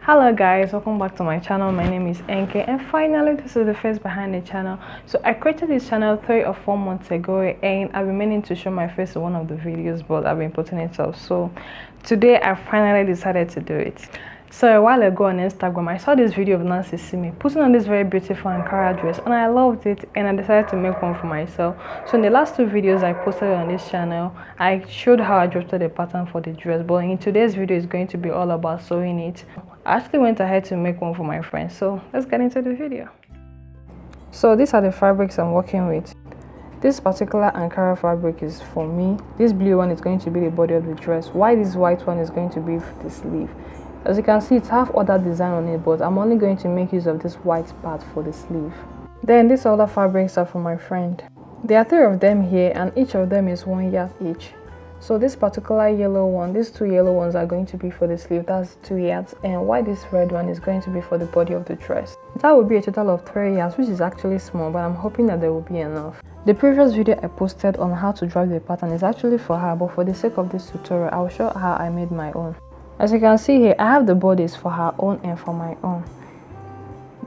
Hello guys, welcome back to my channel. My name is Enke and finally this is the face behind the channel. So I created this channel 3 or 4 months ago and I've been meaning to show my face in one of the videos, but I've been putting it off. So today I finally decided to do it. So a while ago on Instagram I saw this video of Nancy Simi putting on this very beautiful Ankara dress and I loved it and I decided to make one for myself. So in the last 2 videos I posted on this channel, I showed how I drafted the pattern for the dress, but in today's video is going to be all about sewing it. I actually went ahead to make one for my friends, so let's get into the video. So these are the fabrics I'm working with. This particular Ankara fabric is for me. This blue one is going to be the body of the dress, while this white one is going to be the sleeve. As you can see, it has other design on it, but I'm only going to make use of this white part for the sleeve. Then these other fabrics are for my friend. There are 3 of them here and each of them is 1 yard each. So this particular yellow one, these 2 yellow ones are going to be for the sleeve, that's 2 yards, and while this red one is going to be for the body of the dress. That would be a total of 3 yards, which is actually small, but I'm hoping that there will be enough. The previous video I posted on how to draw the pattern is actually for her, but for the sake of this tutorial, I'll show how I made my own. As you can see here, I have the bodies for her own and for my own.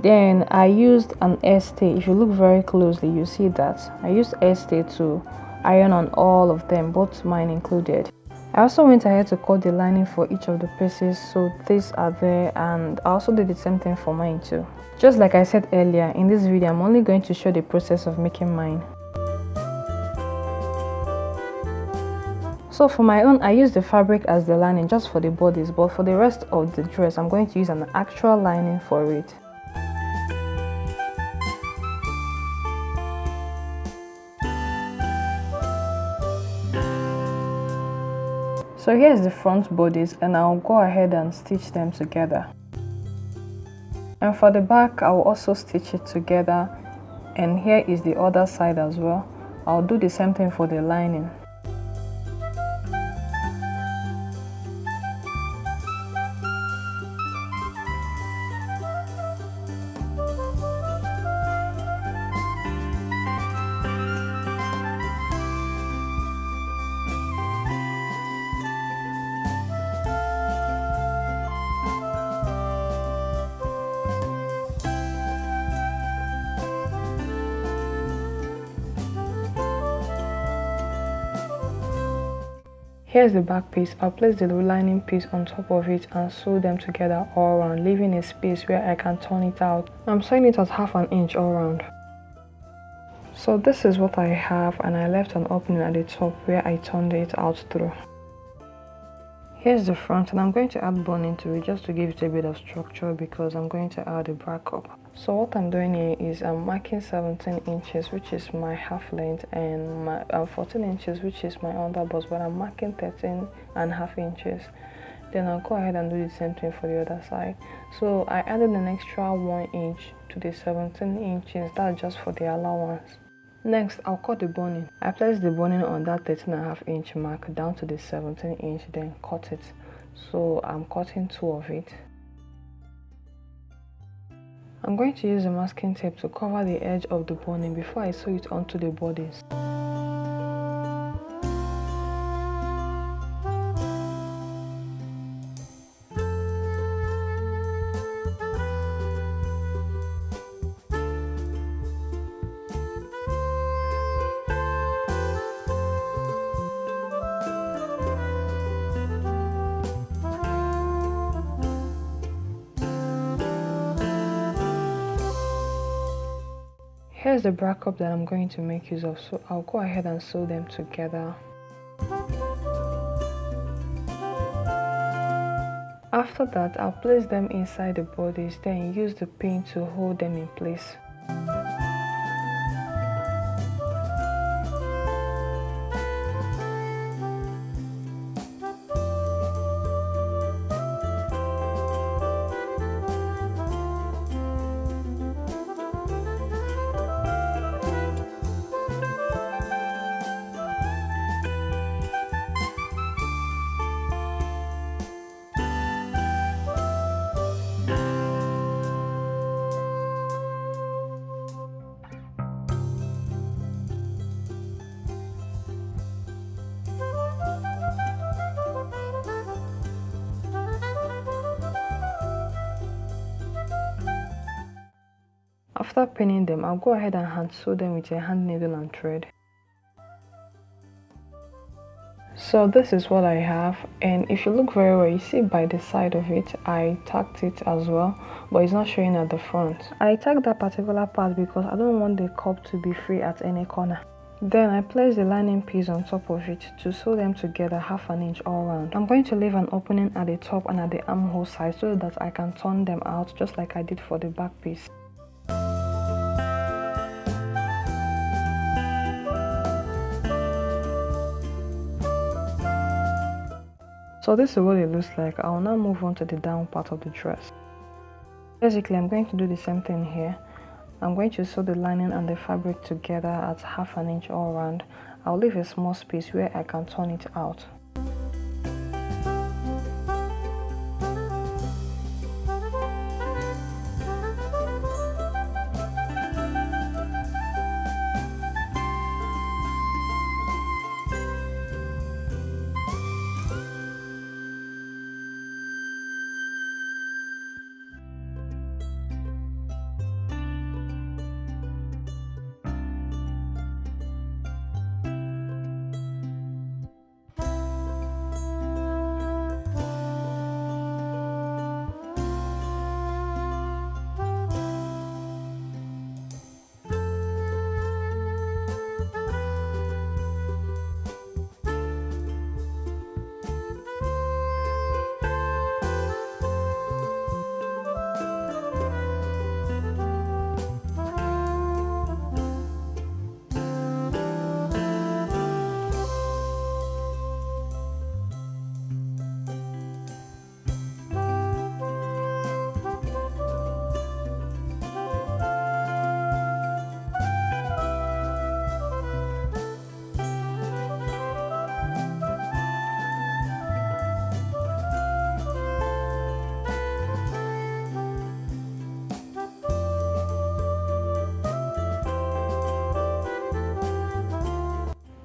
Then I used an stay. If you look very closely, you see that I used stay to iron on all of them, both mine included. I also went ahead to cut the lining for each of the pieces, so these are there, and I also did the same thing for mine too. Just like I said earlier, in this video I'm only going to show the process of making mine. So for my own, I used the fabric as the lining just for the bodies, but for the rest of the dress I'm going to use an actual lining for it. So here's the front bodies and I'll go ahead and stitch them together. And for the back, I will also stitch it together, and here is the other side as well. I'll do the same thing for the lining. Here's the back piece. I'll place the lining piece on top of it and sew them together all around, leaving a space where I can turn it out. I'm sewing it at 1/2 inch all around. So this is what I have, and I left an opening at the top where I turned it out through. Here's the front, and I'm going to add boning to it just to give it a bit of structure because I'm going to add a backup. So what I'm doing here is I'm marking 17 inches, which is my half length, and my 14 inches, which is my underbust, but I'm marking 13.5 inches. Then I'll go ahead and do the same thing for the other side. So I added an extra 1 inch to the 17 inches, that's just for the allowance. Next, I'll cut the boning. I place the boning on that 13.5 inch mark down to the 17 inch, then cut it. So I'm cutting 2 of it. I'm going to use a masking tape to cover the edge of the boning before I sew it onto the bodies. Here's the backup that I'm going to make use of, so I'll go ahead and sew them together. After that, I'll place them inside the bodies, then use the pin to hold them in place. After pinning them, I'll go ahead and hand sew them with a hand needle and thread. So this is what I have, and if you look very well, you see by the side of it I tacked it as well, but it's not showing at the front. I tacked that particular part because I don't want the cup to be free at any corner. Then I place the lining piece on top of it to sew them together half an inch all around. I'm going to leave an opening at the top and at the armhole side so that I can turn them out just like I did for the back piece. So this is what it looks like. I'll now move on to the down part of the dress. Basically, I'm going to do the same thing here. I'm going to sew the lining and the fabric together at half an inch all around. I'll leave a small space where I can turn it out.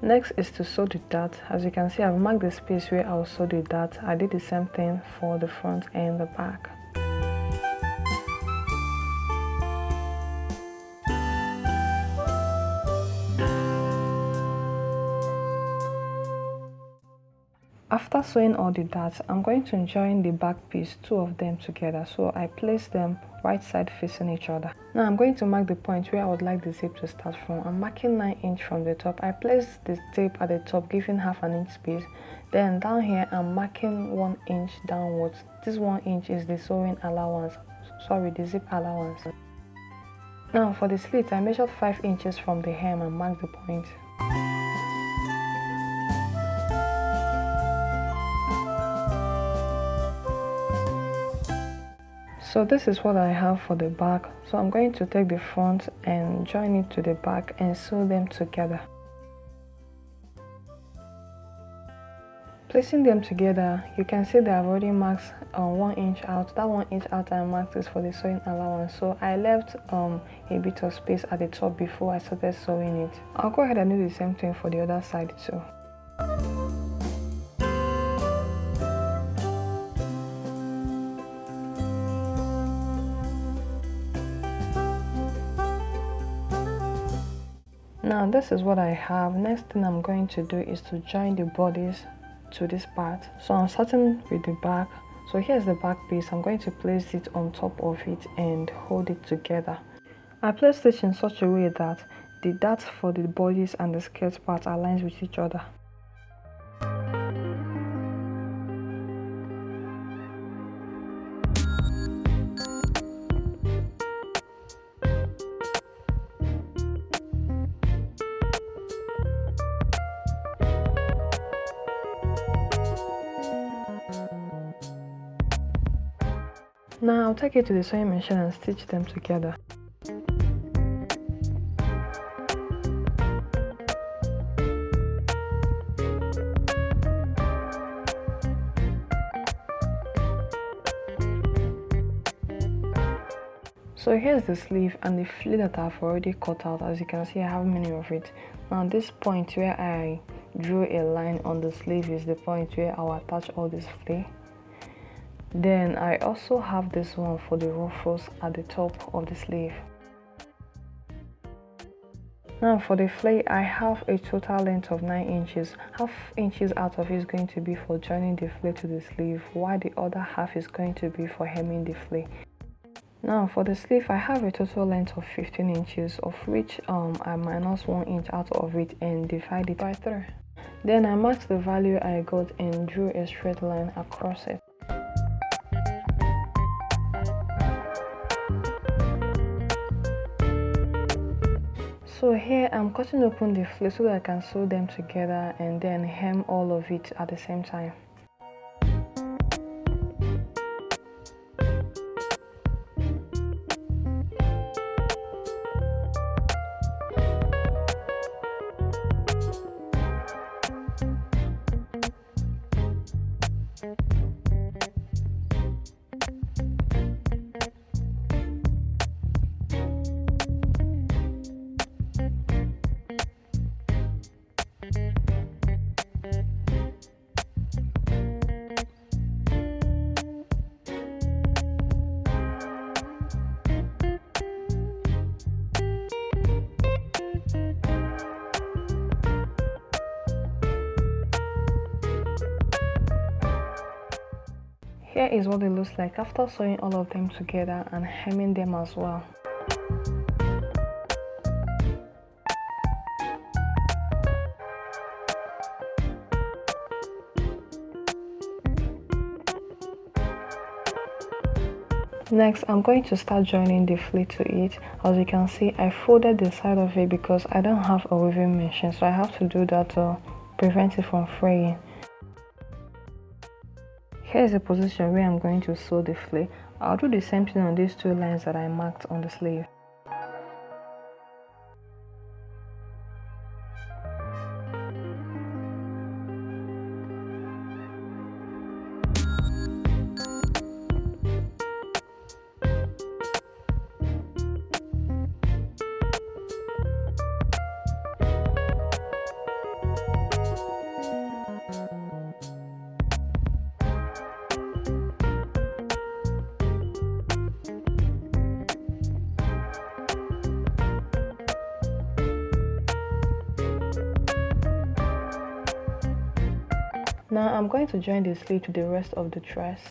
Next is to sew the dart. As you can see, I've marked the space where I'll sew the dart. I did the same thing for the front and the back. After sewing all the darts, I'm going to join the back piece, two of them together. So I place them right side facing each other. Now I'm going to mark the point where I would like the zip to start from. I'm marking 9 inch from the top. I place the tape at the top, giving half an inch space. Then down here I'm marking 1 inch downwards. This 1 inch is the sewing allowance, the zip allowance. Now for the slit, I measured 5 inches from the hem and marked the point. So this is what I have for the back. So I'm going to take the front and join it to the back and sew them together. Placing them together, you can see that I've already marked 1 inch out. That 1 inch out I marked is for the sewing allowance. So I left a bit of space at the top before I started sewing it. I'll go ahead and do the same thing for the other side too. Now this is what I have. Next thing I'm going to do is to join the bodies to this part. So I'm starting with the back. So here's the back piece. I'm going to place it on top of it and hold it together. I placed it in such a way that the darts for the bodies and the skirt part aligns with each other. Now I'll take it to the sewing machine and stitch them together. So here's the sleeve and the flea that I've already cut out. As you can see, I have many of it. Now this point where I drew a line on the sleeve is the point where I'll attach all this flea. Then I also have this one for the ruffles at the top of the sleeve. Now for the flare, I have a total length of 9 inches. Half inches out of it is going to be for joining the flare to the sleeve, while the other half is going to be for hemming the flare. Now for the sleeve, I have a total length of 15 inches, of which I minus 1 inch out of it and divide it by 3. Then I marked the value I got and drew a straight line across it. So here I'm cutting open the flare so that I can sew them together and then hem all of it at the same time. Here is what it looks like after sewing all of them together and hemming them as well. Next, I'm going to start joining the flare to it. As you can see, I folded the side of it because I don't have a weaving machine, so I have to do that to prevent it from fraying. Here's the position where I'm going to sew the flare. I'll do the same thing on these 2 lines that I marked on the sleeve. Now I'm going to join the sleeve to the rest of the dress.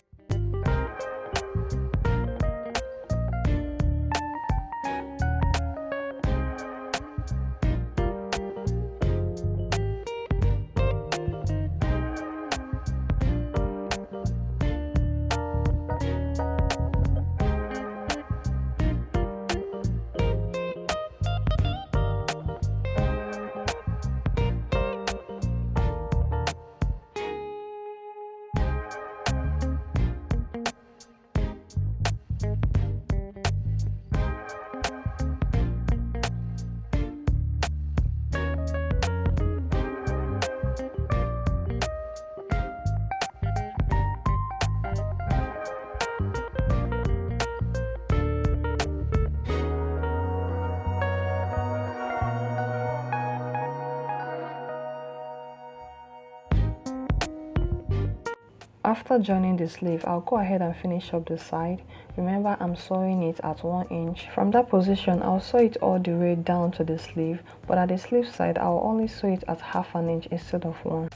After joining the sleeve, I'll go ahead and finish up the side. Remember, I'm sewing it at 1 inch. From that position, I'll sew it all the way down to the sleeve, but at the sleeve side, I'll only sew it at half an inch instead of 1.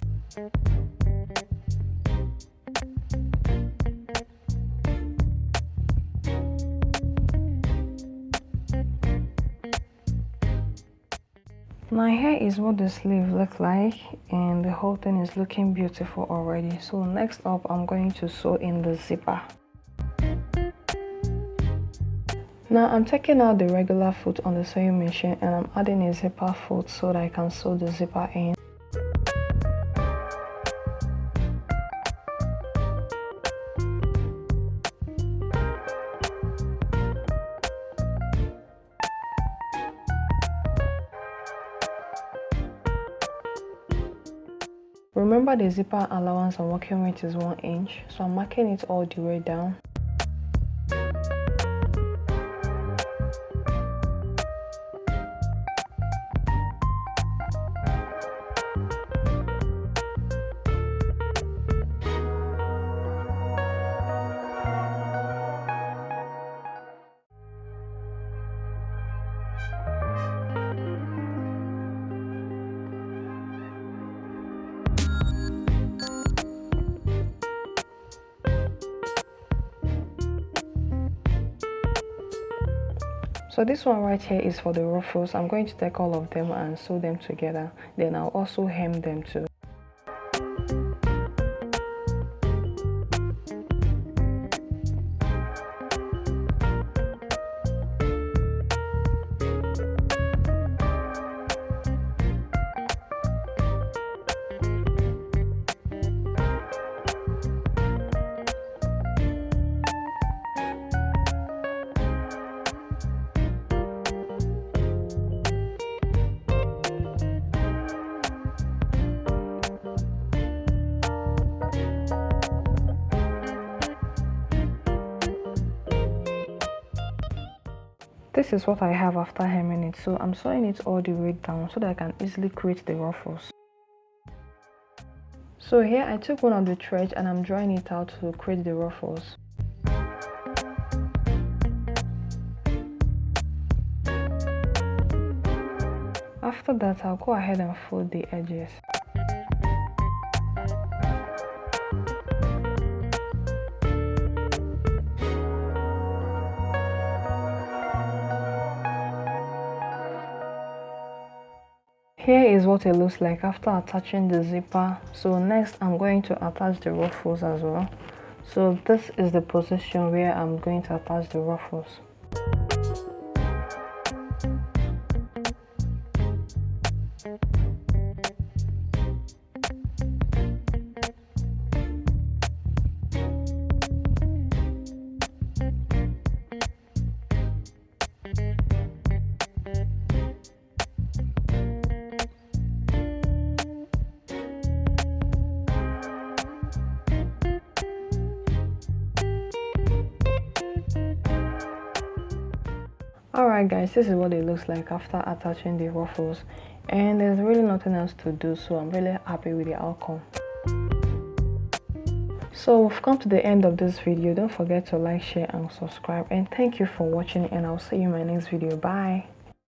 Now here is what the sleeve looks like, and the whole thing is looking beautiful already. So next up, I'm going to sew in the zipper. Now I'm taking out the regular foot on the sewing machine and I'm adding a zipper foot so that I can sew the zipper in. Remember, the zipper allowance I'm working with is 1 inch, so I'm marking it all the way down. So this one right here is for the ruffles. I'm going to take all of them and sew them together. Then I'll also hem them too. This is what I have after hemming it, so I'm sewing it all the way down so that I can easily create the ruffles. So here I took one of the threads and I'm drawing it out to create the ruffles. After that, I'll go ahead and fold the edges. Here is what it looks like after attaching the zipper. So next I'm going to attach the ruffles as well. So this is the position where I'm going to attach the ruffles. Alright guys, this is what it looks like after attaching the ruffles, and there's really nothing else to do, so I'm really happy with the outcome. So we've come to the end of this video. Don't forget to like, share and subscribe, and thank you for watching, and I'll see you in my next video. Bye.